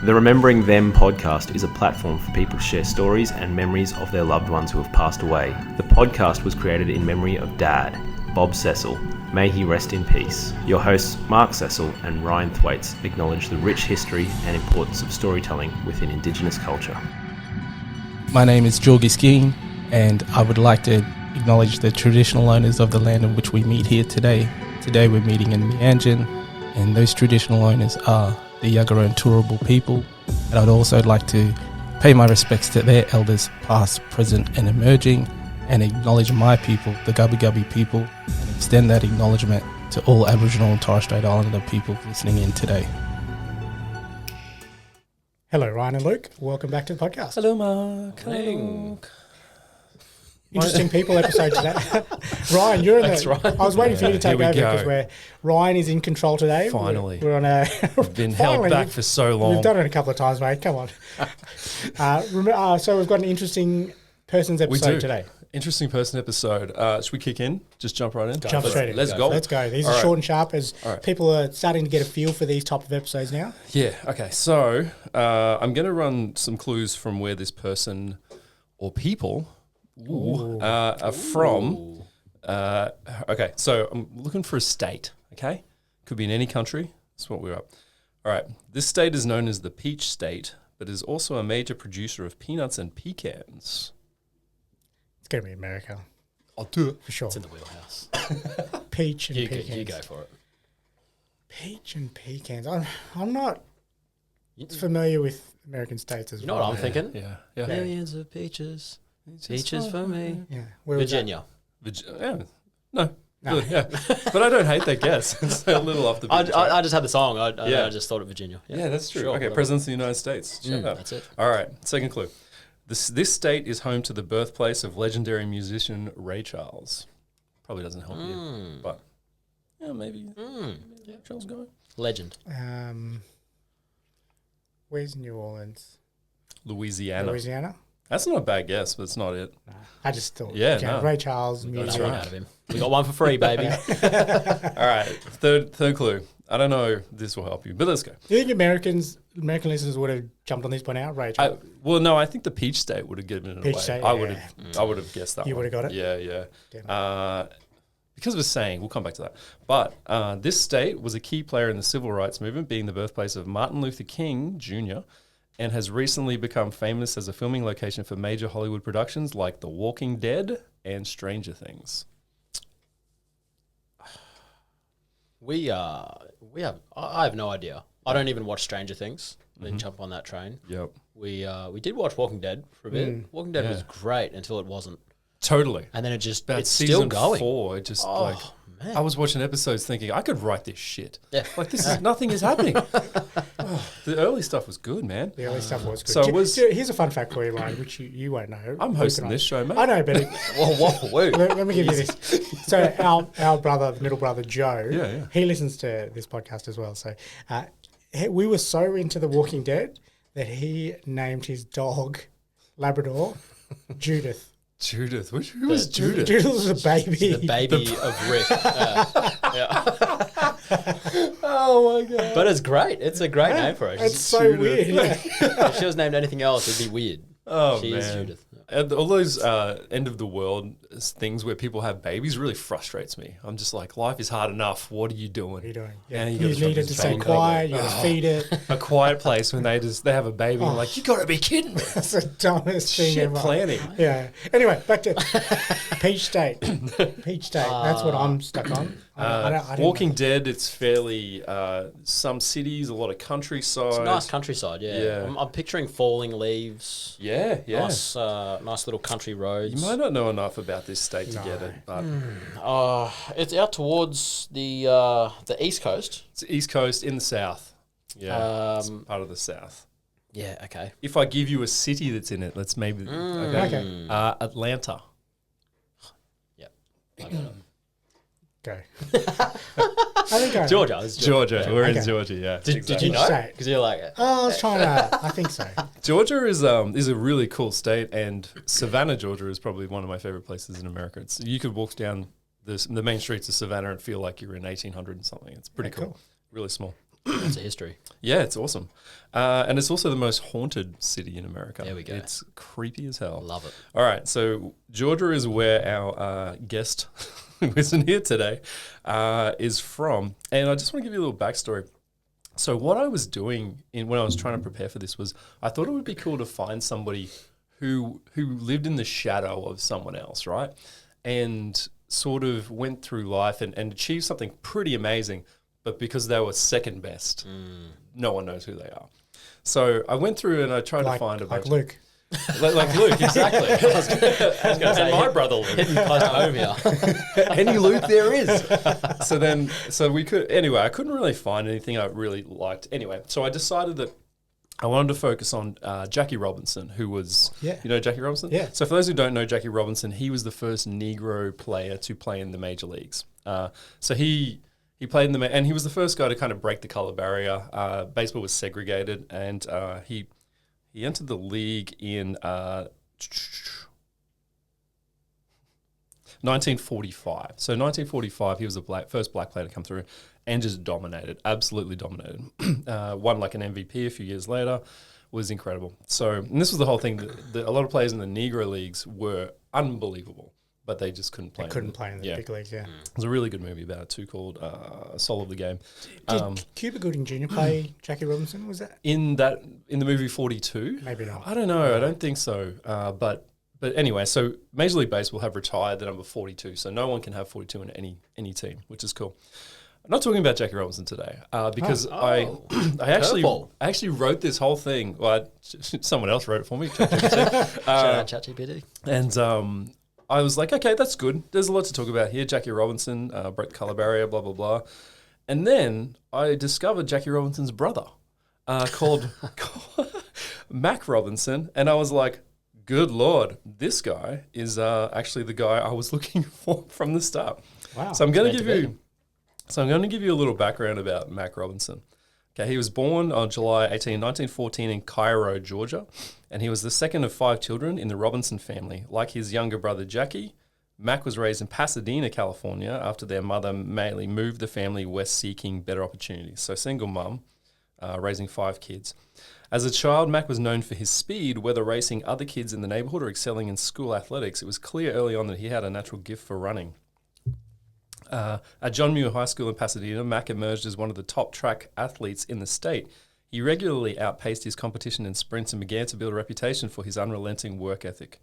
The Remembering Them podcast is a platform for people to share stories and memories of their loved ones who have passed away. The podcast was created in memory of Dad, Bob Cecil. May he rest in peace. Your hosts, Mark Cecil and Ryan Thwaites, acknowledge the rich history and importance of storytelling within Indigenous culture. My name is Jorgie Skeen, and I would like to acknowledge the traditional owners of the land in which we meet here today. Today we're meeting in Meanjin, and those traditional owners are the Yagara and Turrbal people, and I'd also like to pay my respects to their elders past, present and emerging, and acknowledge my people, the Gubbi Gubbi people, and extend that acknowledgement to all Aboriginal and Torres Strait Islander people listening in today. Hello, Ryan and Luke. Welcome back to the podcast. Hello, Mark. Hello. Interesting people episode today. Ryan, you're in Thanks, Ryan. I was waiting for you to take over Here we because Ryan is in control today. Finally. We're on a... We've been held back for so long. We've done it a couple of times, mate. Come on. So we've got an interesting person's episode today. Interesting person episode. Should we kick in? Just jump right in? Jump straight in. Let's go. Let's go. These are short and sharp as people are starting to get a feel for these type of episodes now. Yeah, okay. So I'm going to run some clues from where this person or people are from. Okay, so I'm looking for a state, okay? Could be in any country. That's what we're up. All right. This state is known as the Peach State, but is also a major producer of peanuts and pecans. It's going to be America. I'll do it. For sure. It's in the wheelhouse. Peach and pecans. You go for it. Peach and pecans. I'm not familiar with American states as well. You know what I'm thinking? Yeah. Millions of peaches. Peaches for me. Yeah. Where was Virginia. No. Really, yeah. But I don't hate that guess. It's a little off the beat. I just had the song. I just thought of Virginia. Yeah, that's true. Sure, okay, President of the United States. Shut up. That's it. All right, second clue. This state is home to the birthplace of legendary musician Ray Charles. Probably doesn't help you, but yeah, maybe Ray Charles going. Legend. Where's New Orleans? Louisiana. That's not a bad guess, but it's not it. No, I just thought, Ray Charles, music. Out of him. We got one for free, baby. All right, third clue. I don't know if this will help you, but let's go. Do you think American listeners would have jumped on this by now, Ray Charles? No, I think the Peach State would have given it away. State, I would have guessed that. You would have got it? Yeah. Because of a saying, we'll come back to that. But this state was a key player in the civil rights movement, being the birthplace of Martin Luther King Jr., and has recently become famous as a filming location for major Hollywood productions like The Walking Dead and Stranger Things. I have no idea. I don't even watch Stranger Things. I didn't jump on that train. Yep. We did watch Walking Dead for a bit. Walking Dead was great until it wasn't. Totally. And then it's Season still going. 4, it just Man. I was watching episodes thinking I could write this shit. Yeah. Like nothing is happening. The early stuff was good, man. The early stuff was good. So here's a fun fact for you, Ryan, which you won't know. I'm hosting this show, mate. I know, but Whoa. let me give you this. So our brother, middle brother Joe, he listens to this podcast as well. So we were so into The Walking Dead that he named his dog Labrador Judith. Judith. Who was Judith? Judith was a baby. The baby of Rick. Oh, my God. But it's great. It's a great name for her. It's so weird. Yeah. If she was named anything else, it'd be weird. Oh, she man. is Judith. And all those end of the world things where people have babies really frustrates me. I'm just like, life is hard enough. What are you doing? What are you doing? Yeah. And You needed to stay quiet. You got to feed it. A quiet place when they have a baby. And like, you got to be kidding me. That's the dumbest thing Shit ever. planning. Yeah. Anyway, back to Peach State. Peach State. That's what I'm stuck on. I don't Walking know. Dead, it's fairly some cities, a lot of countryside. It's a nice countryside, yeah. I'm picturing falling leaves. Yeah. Nice little country roads. You might not know enough about this state to get it, but it's out towards the east coast. it's East Coast in the south. Yeah, it's part of the south. Yeah, okay. If I give you a city that's in it, let's maybe Okay. Atlanta. Yep. I got it. Go. I think I Georgia. It's Georgia. We're in Okay. Georgia. Yeah. Did you know? State. Because you're like, Oh, I was trying to. I think so. Georgia is a really cool state, and Savannah, Georgia, is probably one of my favorite places in America. You could walk down the main streets of Savannah and feel like you're in 1800 and something. It's pretty cool. Really small. It's a history. Yeah, it's awesome. And it's also the most haunted city in America. There we go. It's creepy as hell. Love it. All right, so Georgia is where our guest who isn't here today is from. And I just want to give you a little backstory. So what I was doing when I was trying to prepare for this was I thought it would be cool to find somebody who lived in the shadow of someone else, right? And sort of went through life and achieved something pretty amazing, but because they were second best, no one knows who they are. So I went through and I tried to find a bunch. Like Luke. Like Luke, exactly. I was going to say my brother Luke. Hitting close to home here. Any Luke there is. I couldn't really find anything I really liked. Anyway, so I decided that I wanted to focus on Jackie Robinson, who was, you know Jackie Robinson? Yeah. So for those who don't know Jackie Robinson, he was the first Negro player to play in the major leagues. So he played in and he was the first guy to kind of break the color barrier. Baseball was segregated, and he entered the league in 1945. So 1945, he was the first black player to come through and just dominated, absolutely dominated. Won like an MVP a few years later, was incredible. So, and this was the whole thing, that a lot of players in the Negro leagues were unbelievable, but they just couldn't play. They couldn't play in the big leagues, yeah. There's a really good movie about it too called Soul of the Game. Did Cuba Gooding Jr. play Jackie Robinson? Was that? In the movie 42? Maybe not. I don't know. I don't think so. But anyway, so Major League Baseball have retired the number 42, so no one can have 42 in any team, which is cool. I'm not talking about Jackie Robinson today because I actually wrote this whole thing. Well, someone else wrote it for me. Shout out ChatGPT. And I was like, okay, that's good. There's a lot to talk about here. Jackie Robinson, broke the color barrier, blah, blah, blah. And then I discovered Jackie Robinson's brother called Mack Robinson. And I was like, good Lord, this guy is actually the guy I was looking for from the start. Wow. So I'm going to give you a little background about Mack Robinson. Okay, he was born on July 18, 1914 in Cairo, Georgia, and he was the second of 5 children in the Robinson family. Like his younger brother Jackie, Mack was raised in Pasadena, California, after their mother mainly moved the family west seeking better opportunities. So single mum, raising 5 kids. As a child, Mack was known for his speed, whether racing other kids in the neighborhood or excelling in school athletics. It was clear early on that he had a natural gift for running. At John Muir High School in Pasadena, Mack emerged as one of the top track athletes in the state. He regularly outpaced his competition in sprints and began to build a reputation for his unrelenting work ethic.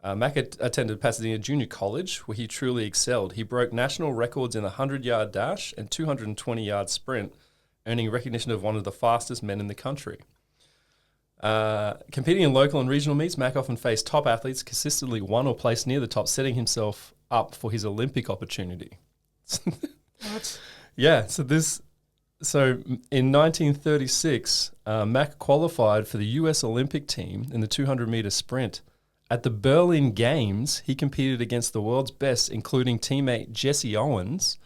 Mack attended Pasadena Junior College, where he truly excelled. He broke national records in the 100-yard dash and 220-yard sprint, earning recognition of one of the fastest men in the country. Competing in local and regional meets, Mack often faced top athletes, consistently won or placed near the top, setting himself up for his Olympic opportunity. What? Yeah, so in 1936, Mack qualified for the U.S. Olympic team in the 200-meter sprint. At the Berlin Games, he competed against the world's best, including teammate Jesse Owens.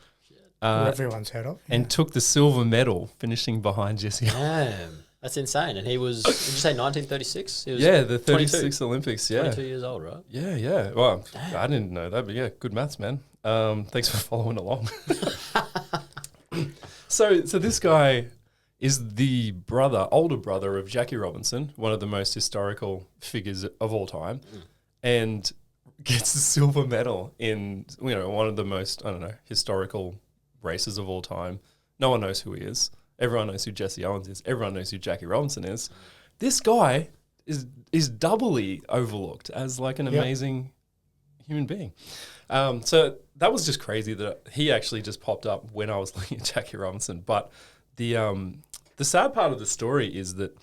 Who everyone's heard of. And took the silver medal, finishing behind Jesse Owens. Damn, that's insane. And he was, did you say 1936? He was the 36 Olympics, yeah. 22 years old, right? Yeah. Well, I didn't know that, but yeah, good maths, man. Thanks for following along. So this guy is the older brother of Jackie Robinson, one of the most historical figures of all time, and gets the silver medal in one of the most historical races of all time. No one knows who he is. Everyone knows who Jesse Owens is. Everyone knows who Jackie Robinson is. This guy is doubly overlooked as like an amazing human being. So that was just crazy that he actually just popped up when I was looking at Jackie Robinson. But the sad part of the story is that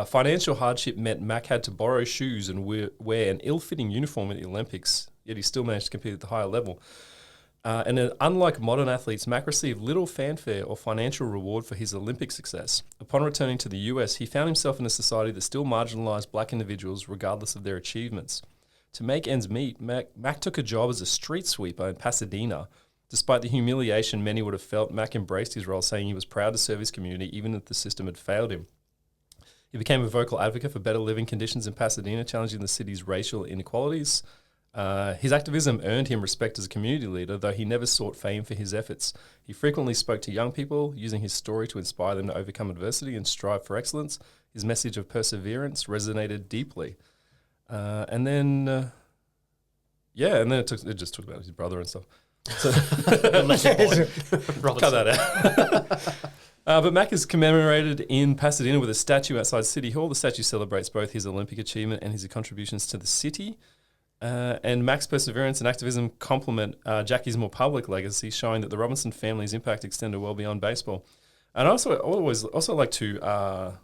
financial hardship meant Mack had to borrow shoes and wear an ill-fitting uniform at the Olympics, yet he still managed to compete at the higher level. And unlike modern athletes, Mack received little fanfare or financial reward for his Olympic success. Upon returning to the US, he found himself in a society that still marginalized black individuals regardless of their achievements. To make ends meet, Mack took a job as a street sweeper in Pasadena. Despite the humiliation many would have felt, Mack embraced his role, saying he was proud to serve his community even if the system had failed him. He became a vocal advocate for better living conditions in Pasadena, challenging the city's racial inequalities. His activism earned him respect as a community leader, though he never sought fame for his efforts. He frequently spoke to young people, using his story to inspire them to overcome adversity and strive for excellence. His message of perseverance resonated deeply. And then it just talked about his brother and stuff. So cut that out. But Mack is commemorated in Pasadena with a statue outside City Hall. The statue celebrates both his Olympic achievement and his contributions to the city. And Mack's perseverance and activism complement Jackie's more public legacy, showing that the Robinson family's impact extended well beyond baseball. And I also like to,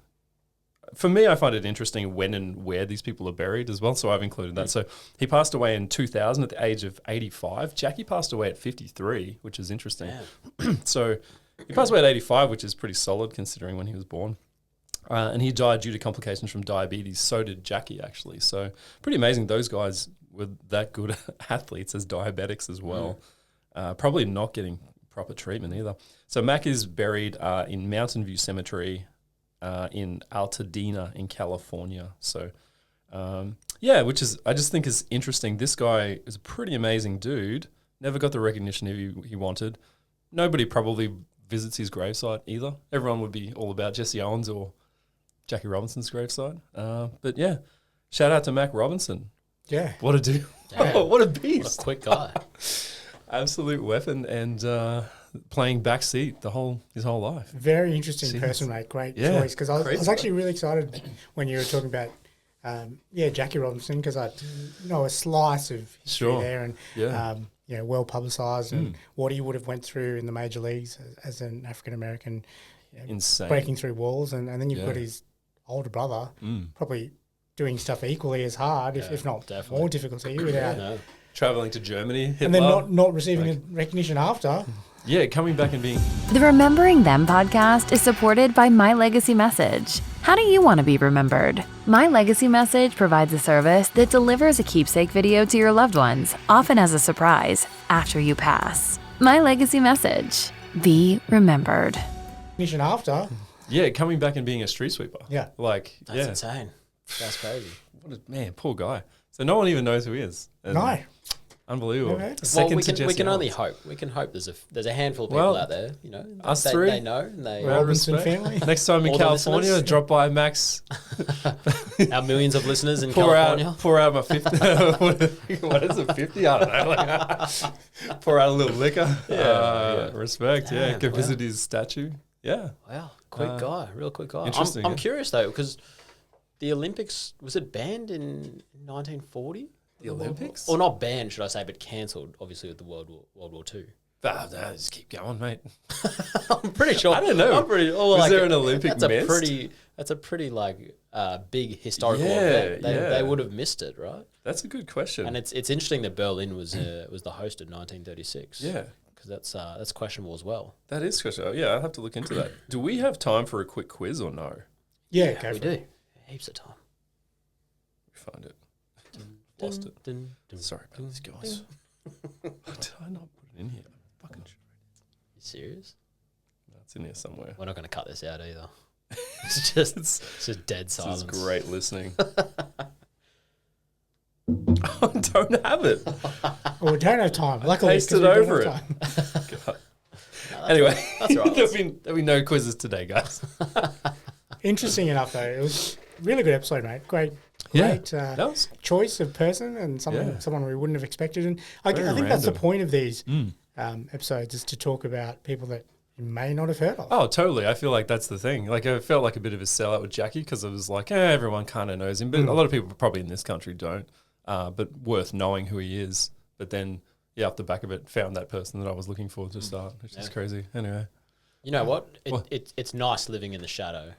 for me, I find it interesting when and where these people are buried as well. So I've included that. So he passed away in 2000 at the age of 85. Jackie passed away at 53, which is interesting. So he passed away at 85, which is pretty solid considering when he was born. And he died due to complications from diabetes. So did Jackie, actually. So pretty amazing. Those guys were that good athletes as diabetics as well. Probably not getting proper treatment either. So Mack is buried in Mountain View Cemetery in Altadena in California. So, which is, I just think is interesting. This guy is a pretty amazing dude. Never got the recognition he wanted. Nobody probably visits his gravesite either. Everyone would be all about Jesse Owens or Jackie Robinson's gravesite. But yeah, shout out to Mack Robinson. Yeah. What a dude. Oh, what a beast. What a quick guy. Absolute weapon and playing backseat his whole life. Very interesting person, mate. Great choice. Because I was actually really excited when you were talking about, Jackie Robinson, because I know a slice of history there and, well publicised and what he would have went through in the major leagues as an African-American. Insane. Breaking through walls. And then you've got his older brother probably doing stuff equally as hard, if not more difficult to you without... Traveling to Germany, Hitler. And then not receiving recognition after. Yeah, coming back and being... The Remembering Them podcast is supported by My Legacy Message. How do you want to be remembered? My Legacy Message provides a service that delivers a keepsake video to your loved ones, often as a surprise, after you pass. My Legacy Message. Be remembered. Recognition after. Yeah, coming back and being a street sweeper. Yeah. That's insane. That's crazy. Man, poor guy. So no one even knows who he is. And no. Unbelievable. Well, we can only hope. We can hope there's a handful of people out there, us three. They know. And they Robinson family. Next time in California, drop by Max. Our millions of listeners in California. Pour out my 50. What is it, 50? I don't know. Pour out a little liquor. Respect. Damn, go visit his statue. Yeah. Wow. Quick guy. Real quick guy. Interesting. I'm curious, though, because the Olympics, was it banned in 1940? The Olympics? Or not banned, should I say, but cancelled, obviously, with the World War II. Just keep going, mate. I'm pretty sure. I don't know. Was there an Olympic missed? That's a pretty big historical event. They would have missed it, right? That's a good question. And it's interesting that Berlin was the host of 1936. Yeah. Because that's questionable as well. That is questionable. Yeah, I'll have to look into that. Do we have time for a quick quiz or no? Yeah, we do. Heaps of time. We find it. Lost it. Sorry about this, guys. Did I not put it in here? I'm fucking sure. You serious? No, it's in here somewhere. We're not going to cut this out either. It's just dead silence. This is great listening. I don't have it. Well, we don't have time. Luckily, pasted over it. Anyway, that's right. There'll be no quizzes today, guys. Interesting enough, though, it was a really good episode, mate. Great choice of person and someone we wouldn't have expected. And I think that's the point of these episodes, is to talk about people that you may not have heard of. Oh, totally. I feel like that's the thing. Like, I felt like a bit of a sellout with Jackie because it was like, everyone kind of knows him, but a lot of people probably in this country don't. But worth knowing who he is. But then, off the back of it, found that person that I was looking for to start, which is crazy. Anyway. You know what? It's nice living in the shadow.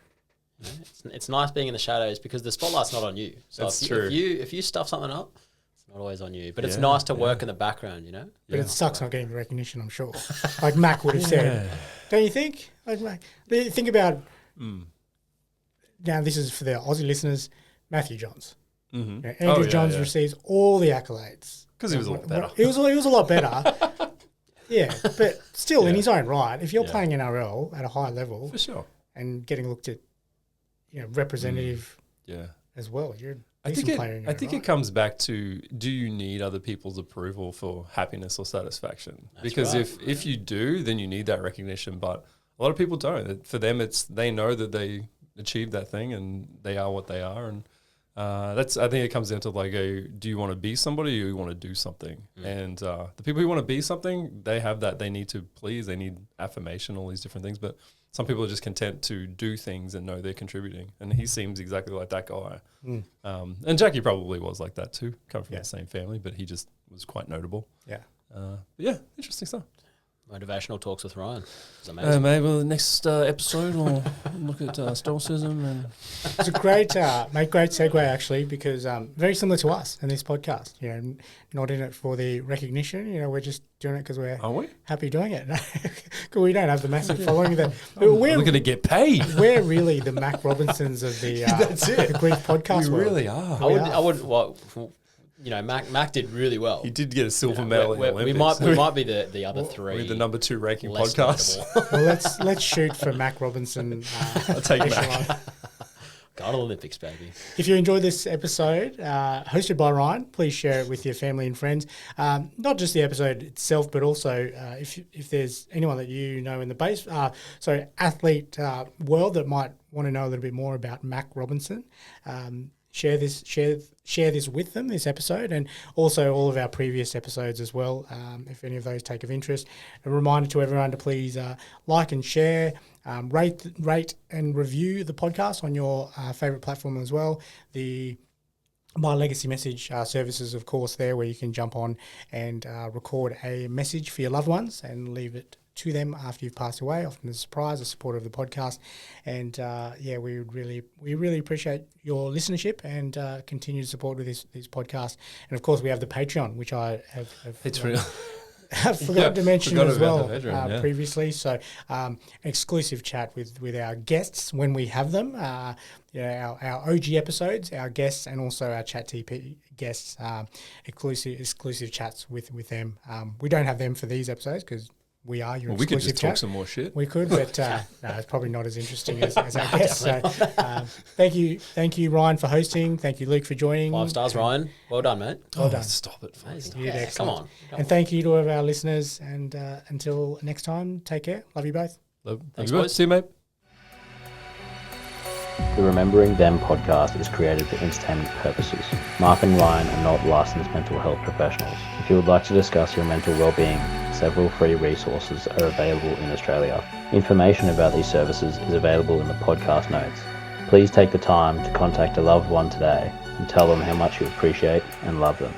It's nice being in the shadows because the spotlight's not on you. So that's true. If you stuff something up, it's not always on you. But it's nice to work in the background, But it sucks not getting the recognition, I'm sure. Like Mack would have said. Don't you think? Think about, now this is for the Aussie listeners, Matthew Johns. Mm-hmm. Andrew Johns receives all the accolades. Because he was a lot better. He was a lot better. Yeah, but still in his own right, if you're playing NRL at a high level for sure, and getting looked at, representative as well, I think it comes back to, do you need other people's approval for happiness or satisfaction? That's because right. if you do, then you need that recognition. But a lot of people don't. For them, they know that they achieved that thing and they are what they are. And I think it comes down to like, do you want to be somebody or you want to do something? And the people who want to be something, they have that. They need to please. They need affirmation, all these different things. But some people are just content to do things and know they're contributing. And he seems exactly like that guy. And Jackie probably was like that too, come from the same family, but he just was quite notable. Yeah. But interesting stuff. Motivational talks with Ryan. Maybe the next episode we'll look at stoicism. And it's a great segue actually, because very similar to us in this podcast. You know, not in it for the recognition. You know, we're just doing it because we're happy doing it. Because we don't have the massive following that. We're going to get paid. We're really the Mack Robinsons of the the Grief podcast. We really are. I would. Well, you know, Mack did really well. He did get a silver medal in the Olympics. We might be the other three. We're the number 2 ranking podcast. Well, let's shoot for Mack Robinson. I'll take Mack. God, Olympics, baby. If you enjoyed this episode, hosted by Ryan, please share it with your family and friends. Not just the episode itself, but also if there's anyone that you know in the athlete world that might want to know a little bit more about Mack Robinson. Share this with them, this episode, and also all of our previous episodes as well, if any of those take of interest. A reminder to everyone to please like and share, rate and review the podcast on your favourite platform as well. The My Legacy Message services, of course, there where you can jump on and record a message for your loved ones and leave it to them after you've passed away, often as a surprise, a supporter of the podcast. And we really appreciate your listenership and continued support with this podcast. And of course, we have the Patreon, which I have it's real. I forgot to mention as well previously. So an exclusive chat with our guests when we have them. Our OG episodes, our guests, and also our Chat TP guests. Exclusive chats with them. We don't have them for these episodes because we are your exclusive chat. We could just talk some more shit. We could, but no, it's probably not as interesting as our guests. So, thank you, Ryan, for hosting. Thank you, Luke, for joining. 5 stars, Ryan. Well done, mate. Well done. Stop it. Come on. And thank you to all of our listeners. And until next time, take care. Love you both. Thanks, boys. See you, mate. The Remembering Them podcast is created for entertainment purposes. Mark and Ryan are not licensed mental health professionals. If you would like to discuss your mental well-being, several free resources are available in Australia. Information about these services is available in the podcast notes. Please take the time to contact a loved one today and tell them how much you appreciate and love them.